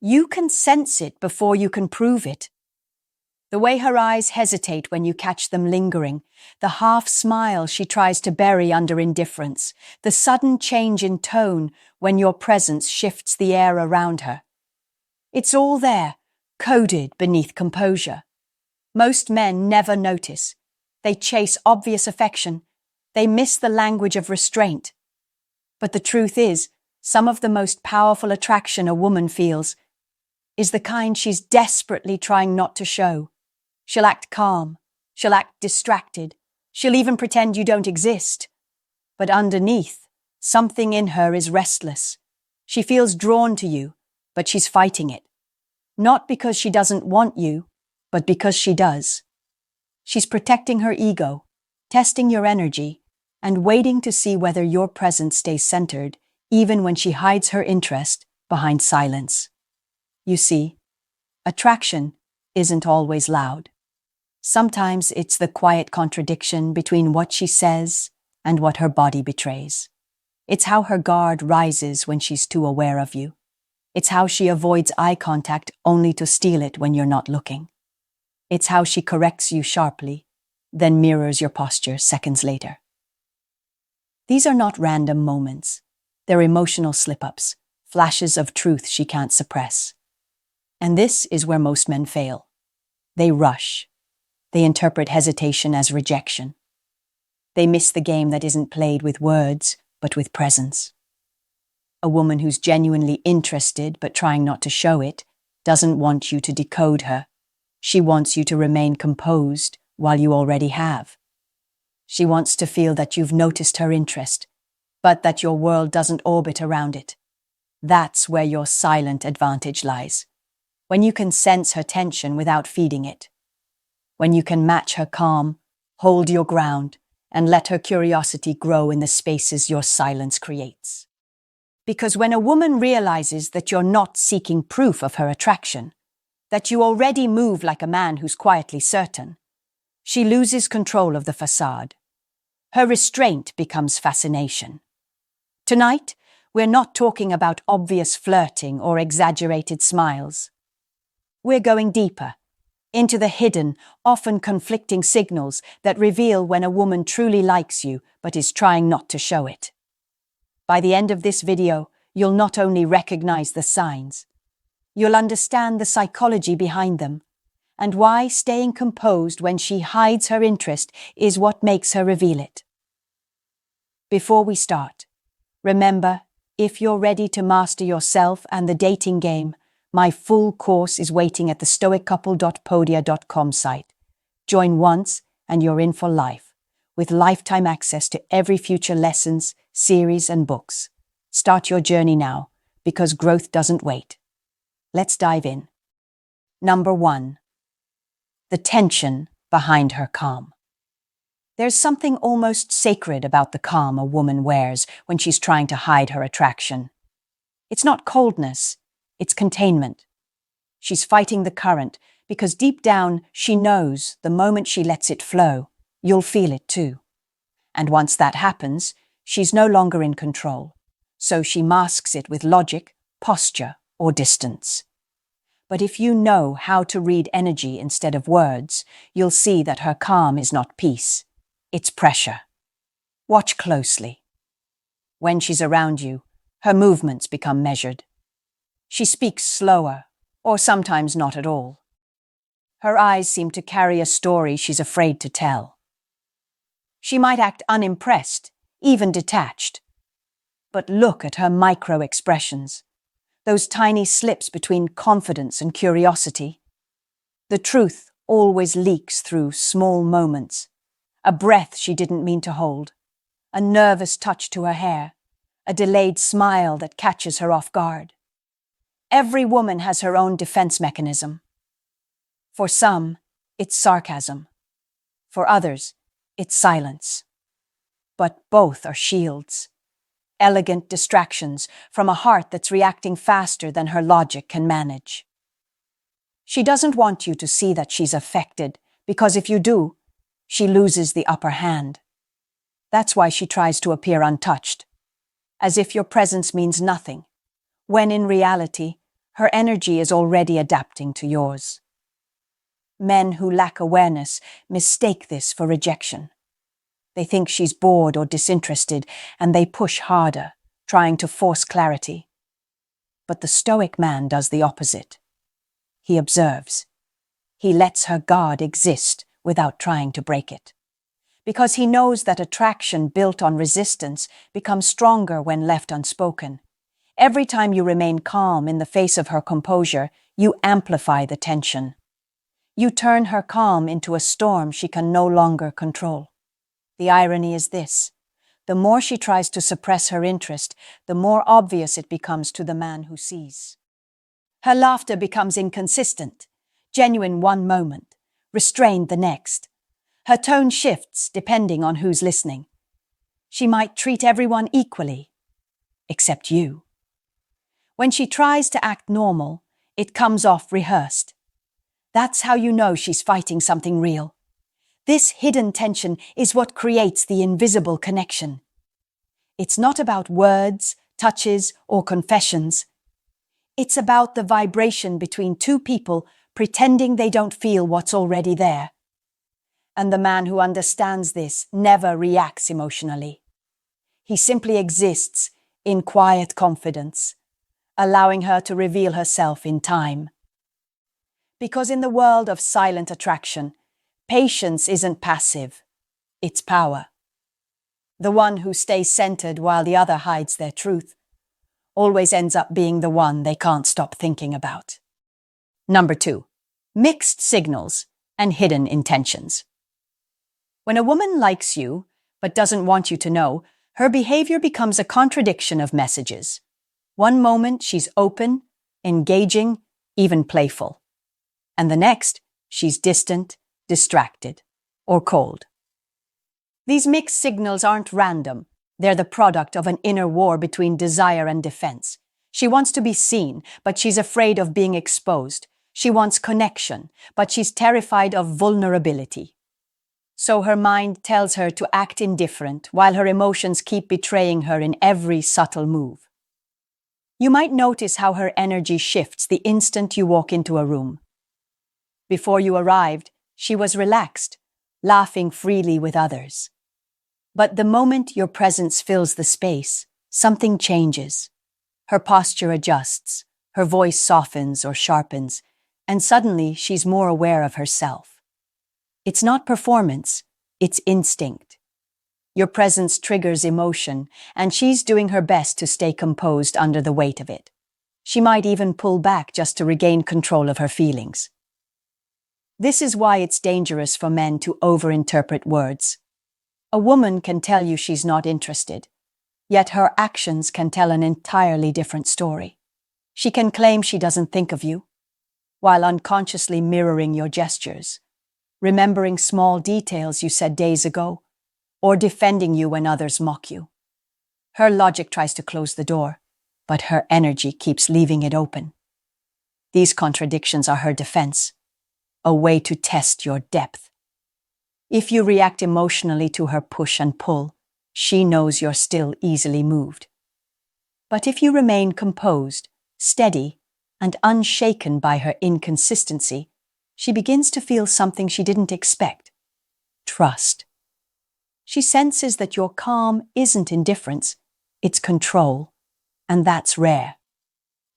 You can sense it before you can prove it. The way her eyes hesitate when you catch them lingering, the half-smile she tries to bury under indifference, the sudden change in tone when your presence shifts the air around her. It's all there, coded beneath composure. Most men never notice. They chase obvious affection. They miss the language of restraint. But the truth is, some of the most powerful attraction a woman feels is the kind she's desperately trying not to show. She'll act calm. She'll act distracted. She'll even pretend you don't exist. But underneath, something in her is restless. She feels drawn to you, but she's fighting it. Not because she doesn't want you, but because she does. She's protecting her ego, testing your energy, and waiting to see whether your presence stays centered, even when she hides her interest behind silence. You see, attraction isn't always loud. Sometimes it's the quiet contradiction between what she says and what her body betrays. It's how her guard rises when she's too aware of you. It's how she avoids eye contact only to steal it when you're not looking. It's how she corrects you sharply, then mirrors your posture seconds later. These are not random moments. They're emotional slip-ups, flashes of truth she can't suppress. And this is where most men fail. They rush. They interpret hesitation as rejection. They miss the game that isn't played with words, but with presence. A woman who's genuinely interested but trying not to show it doesn't want you to decode her. She wants you to remain composed while you already have. She wants to feel that you've noticed her interest, but that your world doesn't orbit around it. That's where your silent advantage lies. When you can sense her tension without feeding it. When you can match her calm, hold your ground, and let her curiosity grow in the spaces your silence creates. Because when a woman realizes that you're not seeking proof of her attraction, that you already move like a man who's quietly certain, she loses control of the facade. Her restraint becomes fascination. Tonight, we're not talking about obvious flirting or exaggerated smiles. We're going deeper, into the hidden, often conflicting signals that reveal when a woman truly likes you but is trying not to show it. By the end of this video, you'll not only recognize the signs, you'll understand the psychology behind them, and why staying composed when she hides her interest is what makes her reveal it. Before we start, remember, if you're ready to master yourself and the dating game, my full course is waiting at the stoiccouple.podia.com site. Join once and you're in for life, with lifetime access to every future lessons, series, and books. Start your journey now, because growth doesn't wait. Let's dive in. Number 1. The tension behind her calm. There's something almost sacred about the calm a woman wears when she's trying to hide her attraction. It's not coldness, it's containment. She's fighting the current because deep down she knows the moment she lets it flow, you'll feel it too. And once that happens, she's no longer in control. So she masks it with logic, posture, or distance. But if you know how to read energy instead of words, you'll see that her calm is not peace. It's pressure. Watch closely. When she's around you, her movements become measured. She speaks slower, or sometimes not at all. Her eyes seem to carry a story she's afraid to tell. She might act unimpressed, even detached. But look at her micro-expressions, those tiny slips between confidence and curiosity. The truth always leaks through small moments. A breath she didn't mean to hold, a nervous touch to her hair, a delayed smile that catches her off guard. Every woman has her own defense mechanism. For some, it's sarcasm. For others, it's silence. But both are shields, elegant distractions from a heart that's reacting faster than her logic can manage. She doesn't want you to see that she's affected, because if you do, she loses the upper hand. That's why she tries to appear untouched, as if your presence means nothing, when in reality, Her energy is already adapting to yours. Men who lack awareness mistake this for rejection. They think she's bored or disinterested, and they push harder, trying to force clarity. But the Stoic man does the opposite. He observes. He lets her guard exist without trying to break it. Because he knows that attraction built on resistance becomes stronger when left unspoken. Every time you remain calm in the face of her composure, you amplify the tension. You turn her calm into a storm she can no longer control. The irony is this: the more she tries to suppress her interest, the more obvious it becomes to the man who sees. Her laughter becomes inconsistent, genuine one moment, restrained the next. Her tone shifts depending on who's listening. She might treat everyone equally, except you. When she tries to act normal, it comes off rehearsed. That's how you know she's fighting something real. This hidden tension is what creates the invisible connection. It's not about words, touches, or confessions. It's about the vibration between two people pretending they don't feel what's already there. And the man who understands this never reacts emotionally. He simply exists in quiet confidence, allowing her to reveal herself in time. Because in the world of silent attraction, patience isn't passive, it's power. The one who stays centered while the other hides their truth always ends up being the one they can't stop thinking about. Number 2, mixed signals and hidden intentions. When a woman likes you but doesn't want you to know, her behavior becomes a contradiction of messages. One moment she's open, engaging, even playful. And the next, she's distant, distracted, or cold. These mixed signals aren't random. They're the product of an inner war between desire and defense. She wants to be seen, but she's afraid of being exposed. She wants connection, but she's terrified of vulnerability. So her mind tells her to act indifferent, while her emotions keep betraying her in every subtle move. You might notice how her energy shifts the instant you walk into a room. Before you arrived, she was relaxed, laughing freely with others. But the moment your presence fills the space, something changes. Her posture adjusts, her voice softens or sharpens, and suddenly she's more aware of herself. It's not performance, it's instinct. Your presence triggers emotion, and she's doing her best to stay composed under the weight of it. She might even pull back just to regain control of her feelings. This is why it's dangerous for men to overinterpret words. A woman can tell you she's not interested, yet her actions can tell an entirely different story. She can claim she doesn't think of you, while unconsciously mirroring your gestures, remembering small details you said days ago, or defending you when others mock you. Her logic tries to close the door, but her energy keeps leaving it open. These contradictions are her defense, a way to test your depth. If you react emotionally to her push and pull, she knows you're still easily moved. But if you remain composed, steady, and unshaken by her inconsistency, she begins to feel something she didn't expect: trust. She senses that your calm isn't indifference, it's control, and that's rare.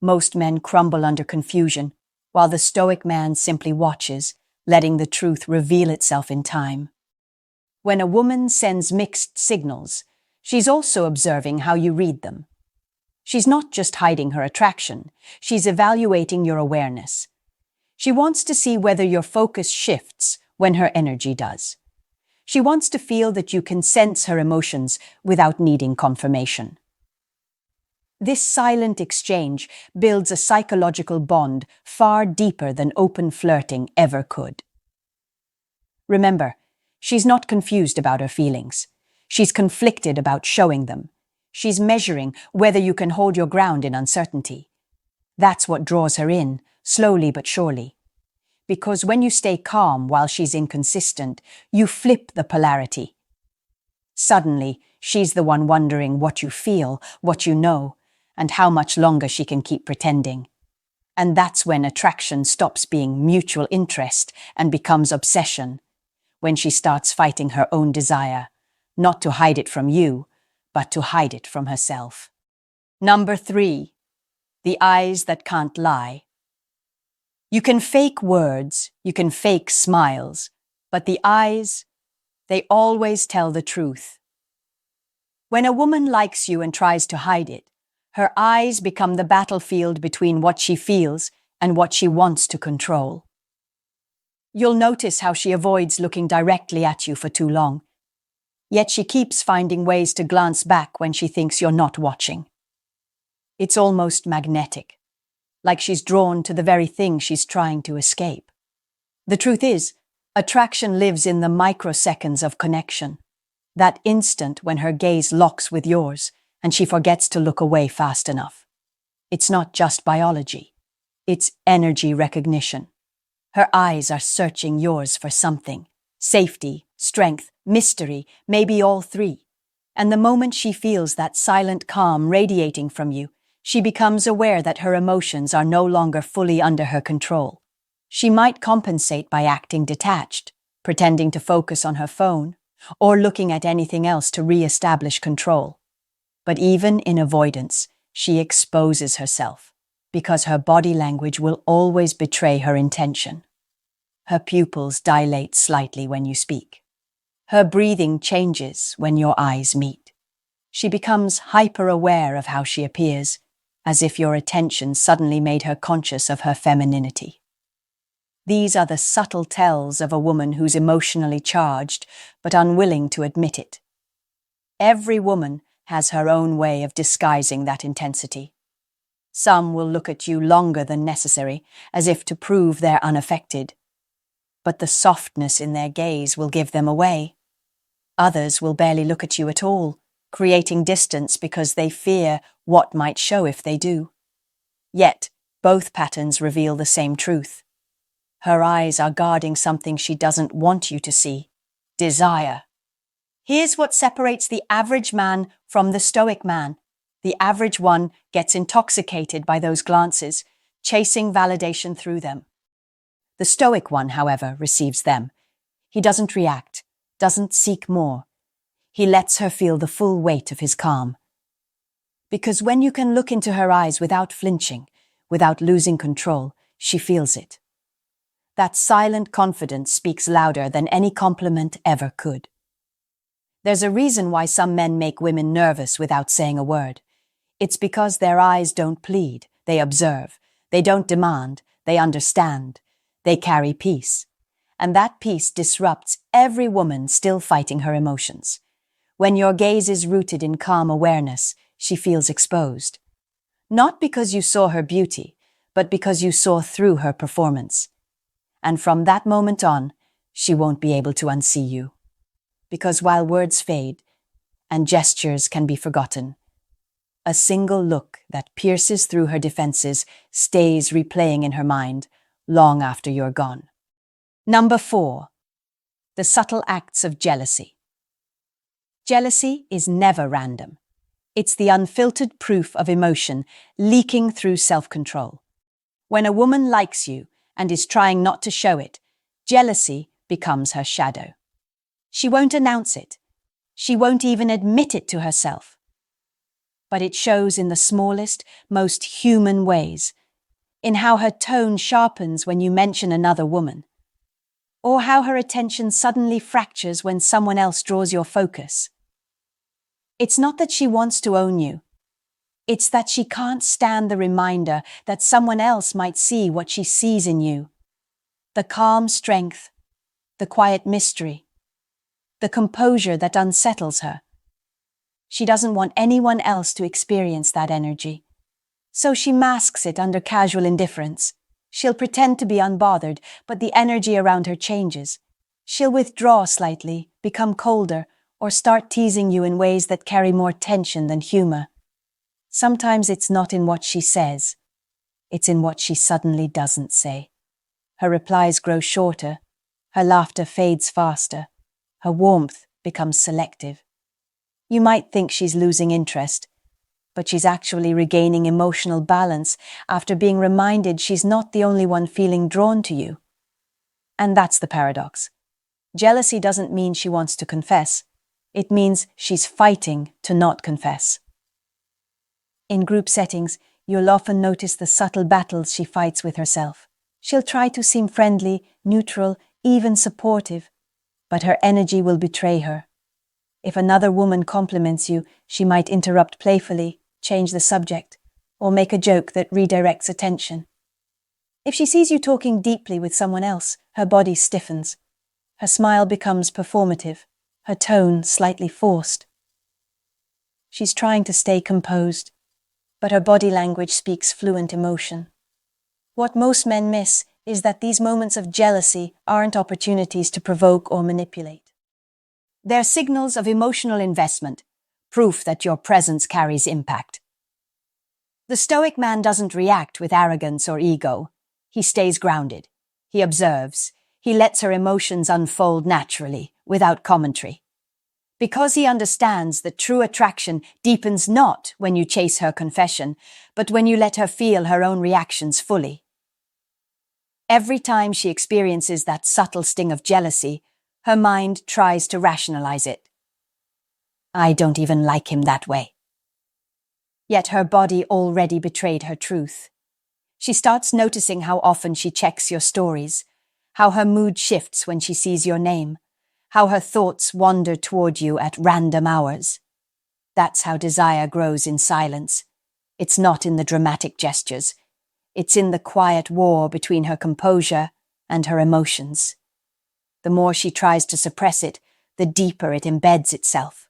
Most men crumble under confusion, while the Stoic man simply watches, letting the truth reveal itself in time. When a woman sends mixed signals, she's also observing how you read them. She's not just hiding her attraction, she's evaluating your awareness. She wants to see whether your focus shifts when her energy does. She wants to feel that you can sense her emotions without needing confirmation. This silent exchange builds a psychological bond far deeper than open flirting ever could. Remember, she's not confused about her feelings. She's conflicted about showing them. She's measuring whether you can hold your ground in uncertainty. That's what draws her in, slowly but surely. Because when you stay calm while she's inconsistent, you flip the polarity. Suddenly, she's the one wondering what you feel, what you know, and how much longer she can keep pretending. And that's when attraction stops being mutual interest and becomes obsession, when she starts fighting her own desire, not to hide it from you, but to hide it from herself. Number 3, the eyes that can't lie. You can fake words, you can fake smiles, but the eyes, they always tell the truth. When a woman likes you and tries to hide it, her eyes become the battlefield between what she feels and what she wants to control. You'll notice how she avoids looking directly at you for too long, yet she keeps finding ways to glance back when she thinks you're not watching. It's almost magnetic, like she's drawn to the very thing she's trying to escape. The truth is, attraction lives in the microseconds of connection, that instant when her gaze locks with yours and she forgets to look away fast enough. It's not just biology, it's energy recognition. Her eyes are searching yours for something: safety, strength, mystery, maybe all three. And the moment she feels that silent calm radiating from you, she becomes aware that her emotions are no longer fully under her control. She might compensate by acting detached, pretending to focus on her phone, or looking at anything else to re-establish control. But even in avoidance, she exposes herself, because her body language will always betray her intention. Her pupils dilate slightly when you speak. Her breathing changes when your eyes meet. She becomes hyper-aware of how she appears, as if your attention suddenly made her conscious of her femininity. These are the subtle tells of a woman who's emotionally charged, but unwilling to admit it. Every woman has her own way of disguising that intensity. Some will look at you longer than necessary, as if to prove they're unaffected. But the softness in their gaze will give them away. Others will barely look at you at all, creating distance because they fear what might show if they do. Yet, both patterns reveal the same truth. Her eyes are guarding something she doesn't want you to see: desire. Here's what separates the average man from the Stoic man. The average one gets intoxicated by those glances, chasing validation through them. The Stoic one, however, receives them. He doesn't react, doesn't seek more. He lets her feel the full weight of his calm. Because when you can look into her eyes without flinching, without losing control, she feels it. That silent confidence speaks louder than any compliment ever could. There's a reason why some men make women nervous without saying a word. It's because their eyes don't plead, they observe. They don't demand, they understand. They carry peace. And that peace disrupts every woman still fighting her emotions. When your gaze is rooted in calm awareness, she feels exposed. Not because you saw her beauty, but because you saw through her performance. And from that moment on, she won't be able to unsee you. Because while words fade and gestures can be forgotten, a single look that pierces through her defenses stays replaying in her mind long after you're gone. Number 4, the subtle acts of jealousy. Jealousy is never random. It's the unfiltered proof of emotion leaking through self-control. When a woman likes you and is trying not to show it, jealousy becomes her shadow. She won't announce it. She won't even admit it to herself. But it shows in the smallest, most human ways, in how her tone sharpens when you mention another woman, or how her attention suddenly fractures when someone else draws your focus. It's not that she wants to own you. It's that she can't stand the reminder that someone else might see what she sees in you. The calm strength, the quiet mystery, the composure that unsettles her. She doesn't want anyone else to experience that energy. So she masks it under casual indifference. She'll pretend to be unbothered, but the energy around her changes. She'll withdraw slightly, become colder, or start teasing you in ways that carry more tension than humor. Sometimes it's not in what she says. It's in what she suddenly doesn't say. Her replies grow shorter. Her laughter fades faster. Her warmth becomes selective. You might think she's losing interest, but she's actually regaining emotional balance after being reminded she's not the only one feeling drawn to you. And that's the paradox. Jealousy doesn't mean she wants to confess. It means she's fighting to not confess. In group settings, you'll often notice the subtle battles she fights with herself. She'll try to seem friendly, neutral, even supportive, but her energy will betray her. If another woman compliments you, she might interrupt playfully, change the subject, or make a joke that redirects attention. If she sees you talking deeply with someone else, her body stiffens. Her smile becomes performative, her tone slightly forced. She's trying to stay composed, but her body language speaks fluent emotion. What most men miss is that these moments of jealousy aren't opportunities to provoke or manipulate. They're signals of emotional investment, proof that your presence carries impact. The Stoic man doesn't react with arrogance or ego. He stays grounded. He observes. He lets her emotions unfold naturally, without commentary. Because he understands that true attraction deepens not when you chase her confession, but when you let her feel her own reactions fully. Every time she experiences that subtle sting of jealousy, her mind tries to rationalize it. I don't even like him that way. Yet her body already betrayed her truth. She starts noticing how often she checks your stories, how her mood shifts when she sees your name, how her thoughts wander toward you at random hours. That's how desire grows in silence. It's not in the dramatic gestures. It's in the quiet war between her composure and her emotions. The more she tries to suppress it, the deeper it embeds itself.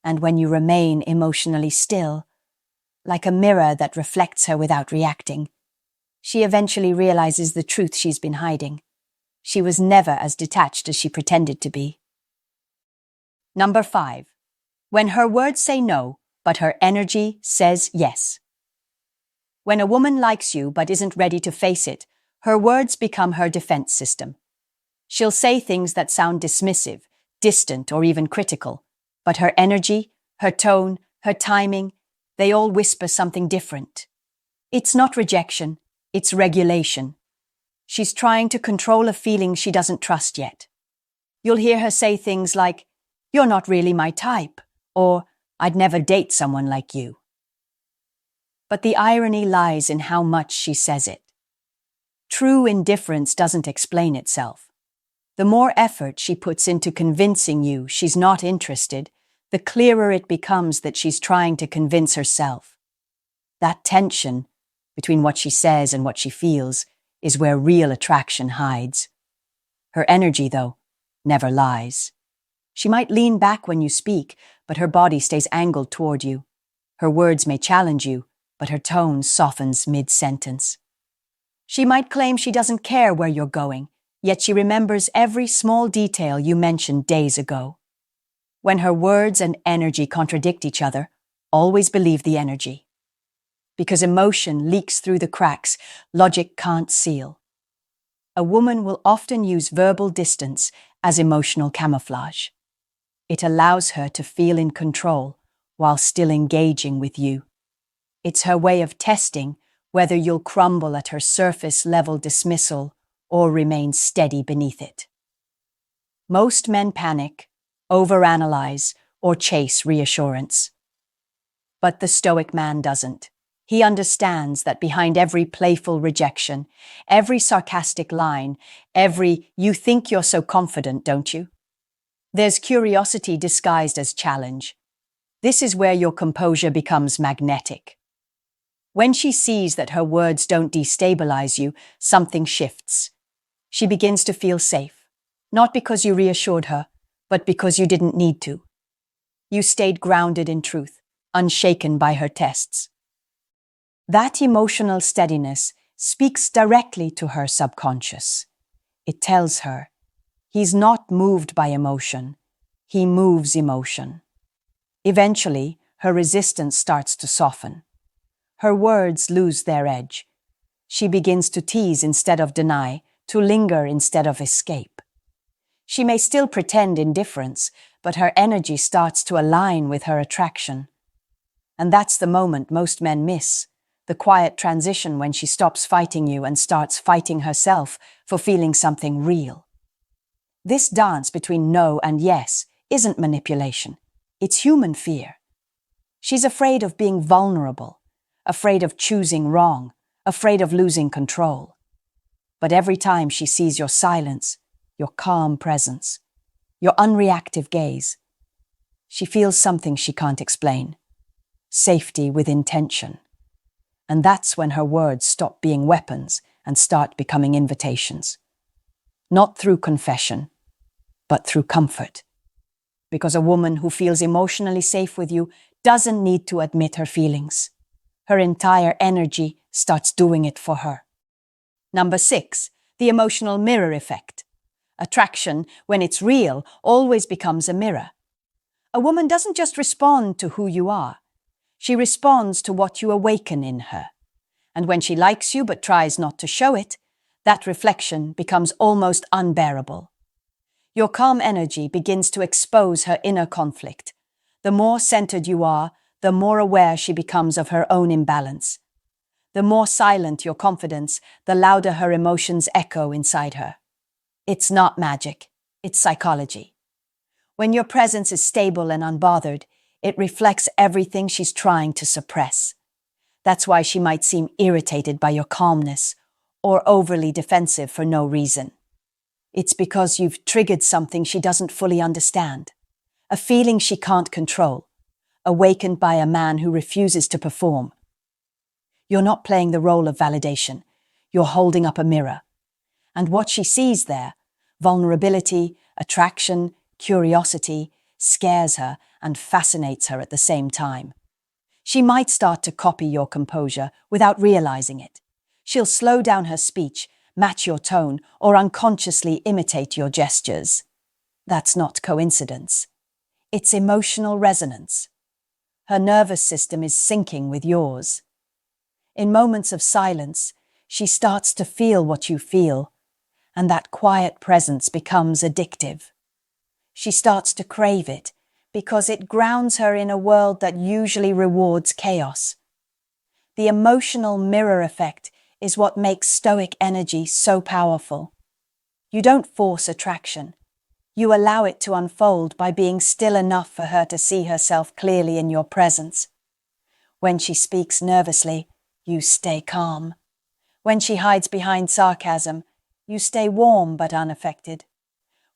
And when you remain emotionally still, like a mirror that reflects her without reacting, she eventually realizes the truth she's been hiding. She was never as detached as she pretended to be. Number 5. When her words say no, but her energy says yes. When a woman likes you but isn't ready to face it, her words become her defense system. She'll say things that sound dismissive, distant, or even critical, but her energy, her tone, her timing, they all whisper something different. It's not rejection, it's regulation. She's trying to control a feeling she doesn't trust yet. You'll hear her say things like, "You're not really my type," or "I'd never date someone like you." But the irony lies in how much she says it. True indifference doesn't explain itself. The more effort she puts into convincing you she's not interested, the clearer it becomes that she's trying to convince herself. That tension between what she says and what she feels is where real attraction hides. Her energy, though, never lies. She might lean back when you speak, but her body stays angled toward you. Her words may challenge you, but her tone softens mid-sentence. She might claim she doesn't care where you're going, yet she remembers every small detail you mentioned days ago. When her words and energy contradict each other, always believe the energy. Because emotion leaks through the cracks logic can't seal. A woman will often use verbal distance as emotional camouflage. It allows her to feel in control while still engaging with you. It's her way of testing whether you'll crumble at her surface-level dismissal or remain steady beneath it. Most men panic, overanalyze, or chase reassurance. But the Stoic man doesn't. He understands that behind every playful rejection, every sarcastic line, every "you think you're so confident, don't you?" there's curiosity disguised as challenge. This is where your composure becomes magnetic. When she sees that her words don't destabilize you, something shifts. She begins to feel safe, not because you reassured her, but because you didn't need to. You stayed grounded in truth, unshaken by her tests. That emotional steadiness speaks directly to her subconscious. It tells her, he's not moved by emotion, he moves emotion. Eventually, her resistance starts to soften. Her words lose their edge. She begins to tease instead of deny, to linger instead of escape. She may still pretend indifference, but her energy starts to align with her attraction. And that's the moment most men miss, the quiet transition when she stops fighting you and starts fighting herself for feeling something real. This dance between no and yes isn't manipulation. It's human fear. She's afraid of being vulnerable, afraid of choosing wrong, afraid of losing control. But every time she sees your silence, your calm presence, your unreactive gaze, she feels something she can't explain. Safety with intention. And that's when her words stop being weapons and start becoming invitations. Not through confession, but through comfort. Because a woman who feels emotionally safe with you doesn't need to admit her feelings. Her entire energy starts doing it for her. Number 6, the emotional mirror effect. Attraction, when it's real, always becomes a mirror. A woman doesn't just respond to who you are. She responds to what you awaken in her. And when she likes you but tries not to show it, that reflection becomes almost unbearable. Your calm energy begins to expose her inner conflict. The more centered you are, the more aware she becomes of her own imbalance. The more silent your confidence, the louder her emotions echo inside her. It's not magic, it's psychology. When your presence is stable and unbothered, it reflects everything she's trying to suppress. That's why she might seem irritated by your calmness or overly defensive for no reason. It's because you've triggered something she doesn't fully understand, a feeling she can't control, awakened by a man who refuses to perform. You're not playing the role of validation, you're holding up a mirror. And what she sees there, vulnerability, attraction, curiosity, scares her and fascinates her at the same time. She might start to copy your composure without realizing it. She'll slow down her speech, match your tone, or unconsciously imitate your gestures. That's not coincidence. It's emotional resonance. Her nervous system is syncing with yours. In moments of silence, she starts to feel what you feel, and that quiet presence becomes addictive. She starts to crave it because it grounds her in a world that usually rewards chaos. The emotional mirror effect is what makes Stoic energy so powerful. You don't force attraction. You allow it to unfold by being still enough for her to see herself clearly in your presence. When she speaks nervously, you stay calm. When she hides behind sarcasm, you stay warm but unaffected.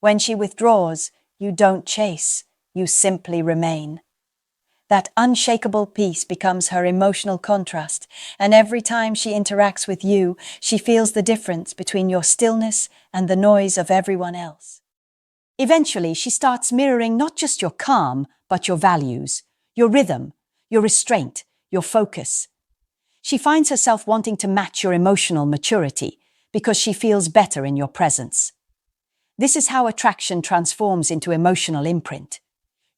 When she withdraws, you don't chase, you simply remain. That unshakable peace becomes her emotional contrast, and every time she interacts with you, she feels the difference between your stillness and the noise of everyone else. Eventually, she starts mirroring not just your calm, but your values, your rhythm, your restraint, your focus. She finds herself wanting to match your emotional maturity because she feels better in your presence. This is how attraction transforms into emotional imprint.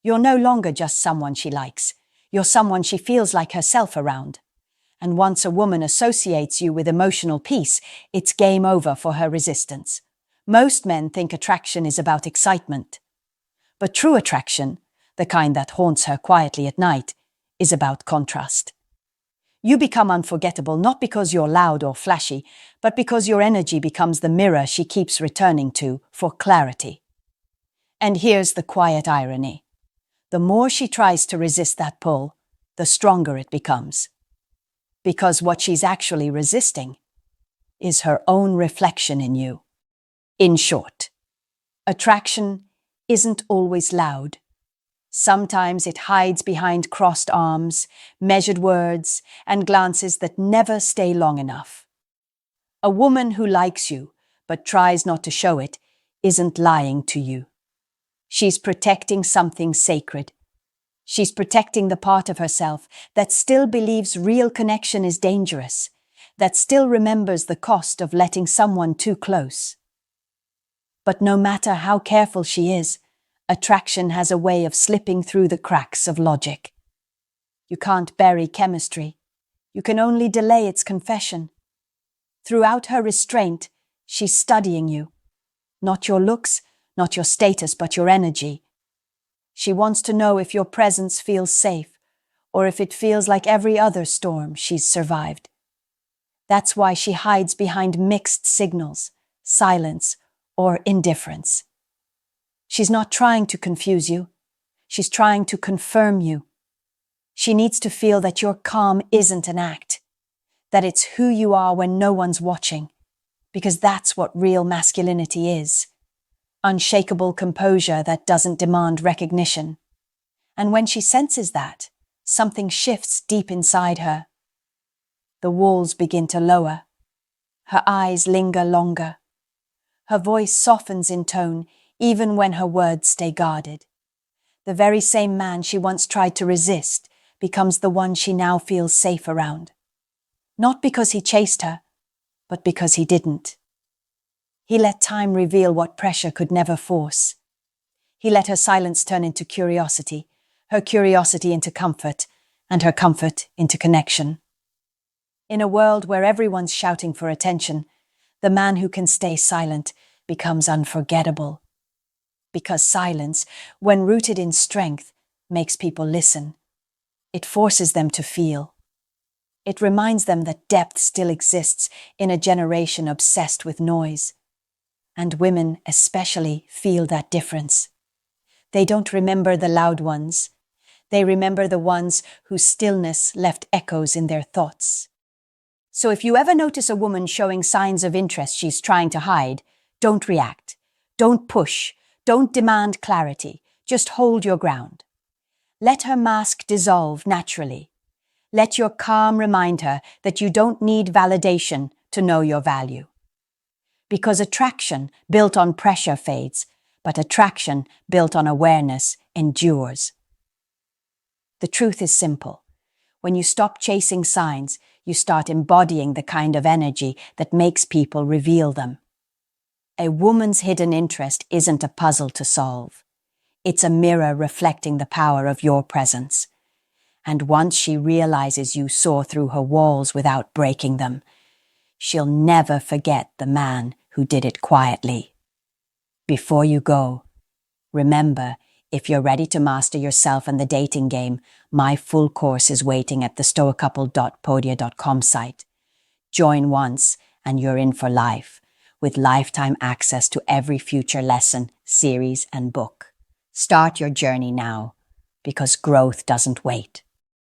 You're no longer just someone she likes. You're someone she feels like herself around. And once a woman associates you with emotional peace, it's game over for her resistance. Most men think attraction is about excitement. But true attraction, the kind that haunts her quietly at night, is about contrast. You become unforgettable not because you're loud or flashy, but because your energy becomes the mirror she keeps returning to for clarity. And here's the quiet irony. The more she tries to resist that pull, the stronger it becomes. Because what she's actually resisting is her own reflection in you. In short, attraction isn't always loud. Sometimes it hides behind crossed arms, measured words, and glances that never stay long enough. A woman who likes you, but tries not to show it, isn't lying to you. She's protecting something sacred. She's protecting the part of herself that still believes real connection is dangerous, that still remembers the cost of letting someone too close. But no matter how careful she is, attraction has a way of slipping through the cracks of logic. You can't bury chemistry. You can only delay its confession. Throughout her restraint, she's studying you. Not your looks, not your status, but your energy. She wants to know if your presence feels safe, or if it feels like every other storm she's survived. That's why she hides behind mixed signals, silence, or indifference. She's not trying to confuse you. She's trying to confirm you. She needs to feel that your calm isn't an act, that it's who you are when no one's watching, because that's what real masculinity is. Unshakable composure that doesn't demand recognition. And when she senses that, something shifts deep inside her. The walls begin to lower. Her eyes linger longer. Her voice softens in tone, even when her words stay guarded. The very same man she once tried to resist becomes the one she now feels safe around. Not because he chased her, but because he didn't. He let time reveal what pressure could never force. He let her silence turn into curiosity, her curiosity into comfort, and her comfort into connection. In a world where everyone's shouting for attention, the man who can stay silent becomes unforgettable. Because silence, when rooted in strength, makes people listen. It forces them to feel. It reminds them that depth still exists in a generation obsessed with noise. And women especially feel that difference. They don't remember the loud ones. They remember the ones whose stillness left echoes in their thoughts. So if you ever notice a woman showing signs of interest she's trying to hide, don't react. Don't push. Don't demand clarity. Just hold your ground. Let her mask dissolve naturally. Let your calm remind her that you don't need validation to know your value. Because attraction built on pressure fades, but attraction built on awareness endures. The truth is simple. When you stop chasing signs, you start embodying the kind of energy that makes people reveal them. A woman's hidden interest isn't a puzzle to solve. It's a mirror reflecting the power of your presence. And once she realizes you saw through her walls without breaking them, she'll never forget the man who did it quietly. Before you go, remember, if you're ready to master yourself and the dating game, my full course is waiting at the stoicouple.podia.com site. Join once and you're in for life, with lifetime access to every future lesson, series, and book. Start your journey now, because growth doesn't wait.